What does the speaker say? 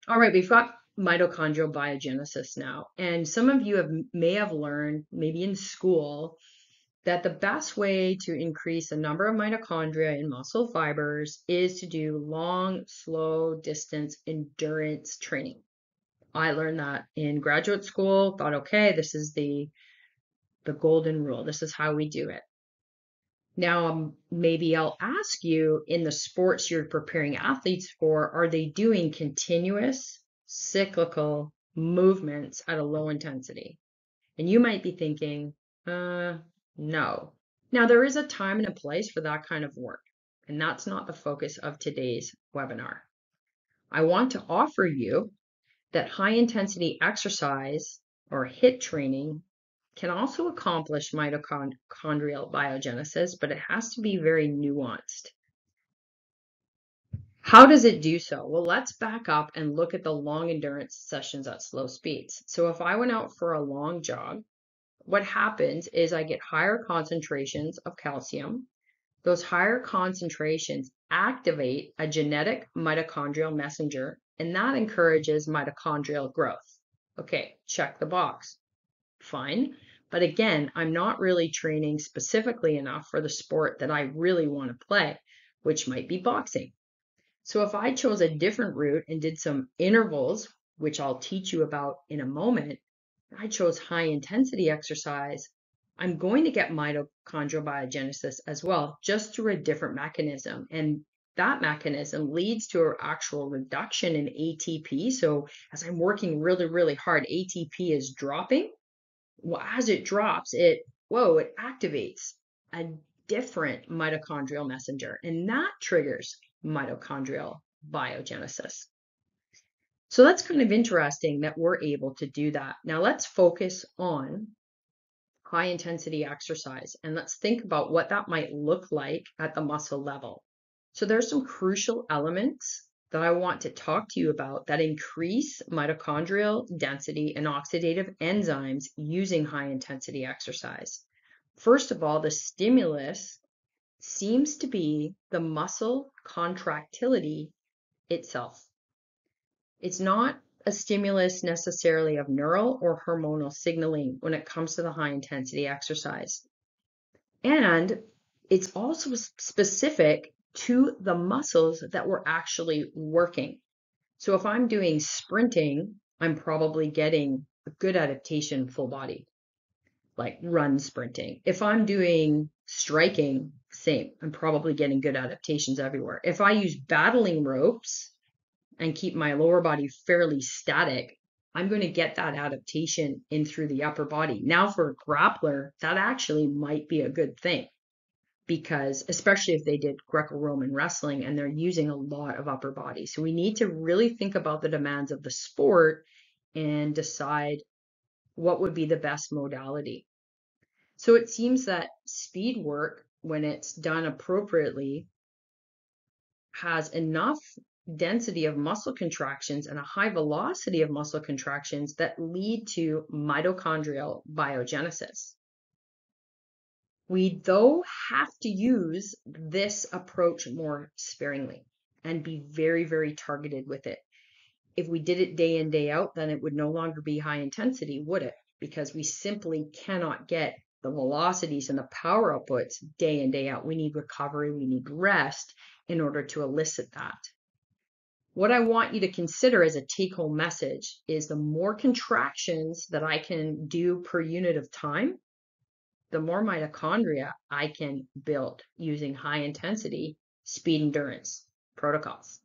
All right, we've got mitochondrial biogenesis now, and some of you may have learned, maybe in school, that the best way to increase the number of mitochondria in muscle fibers is to do long, slow distance endurance training. I learned that in graduate school, thought, okay, this is the golden rule. This is how we do it. Now, maybe I'll ask you, in the sports you're preparing athletes for, are they doing continuous cyclical movements at a low intensity? And you might be thinking, no. Now, there is a time and a place for that kind of work, and that's not the focus of today's webinar. I want to offer you that high intensity exercise or HIIT training can also accomplish mitochondrial biogenesis, but it has to be very nuanced. How does it do so? Well, let's back up and look at the long endurance sessions at slow speeds. So if I went out for a long jog, what happens is I get higher concentrations of calcium. Those higher concentrations activate a genetic mitochondrial messenger, and that encourages mitochondrial growth. Okay, check the box. Fine. But again, I'm not really training specifically enough for the sport that I really want to play, which might be boxing. So if I chose a different route and did some intervals, which I'll teach you about in a moment, I chose high intensity exercise, I'm going to get mitochondrial biogenesis as well, just through a different mechanism. And that mechanism leads to an actual reduction in ATP. So as I'm working really, really hard, ATP is dropping. Well, as it drops, it activates a different mitochondrial messenger, and that triggers mitochondrial biogenesis. So that's kind of interesting that we're able to do that. Now let's focus on high intensity exercise, and let's think about what that might look like at the muscle level. So there's some crucial elements that I want to talk to you about that increase mitochondrial density and oxidative enzymes using high intensity exercise. First of all, the stimulus seems to be the muscle contractility itself. It's not a stimulus necessarily of neural or hormonal signaling when it comes to the high intensity exercise. And it's also specific to the muscles that we're actually working. So if I'm doing sprinting, I'm probably getting a good adaptation full body, like run sprinting. If I'm doing striking, same. I'm probably getting good adaptations everywhere. If I use battling ropes and keep my lower body fairly static, I'm going to get that adaptation in through the upper body. Now for a grappler, that actually might be a good thing, because especially if they did Greco-Roman wrestling and they're using a lot of upper body. So we need to really think about the demands of the sport and decide what would be the best modality. So it seems that speed work, when it's done appropriately, has enough density of muscle contractions and a high velocity of muscle contractions that lead to mitochondrial biogenesis. We, though, have to use this approach more sparingly and be very, very targeted with it. If we did it day in, day out, then it would no longer be high intensity, would it? Because we simply cannot get the velocities and the power outputs day in, day out. We need recovery, we need rest in order to elicit that. What I want you to consider as a take-home message is the more contractions that I can do per unit of time, the more mitochondria I can build using high intensity speed endurance protocols.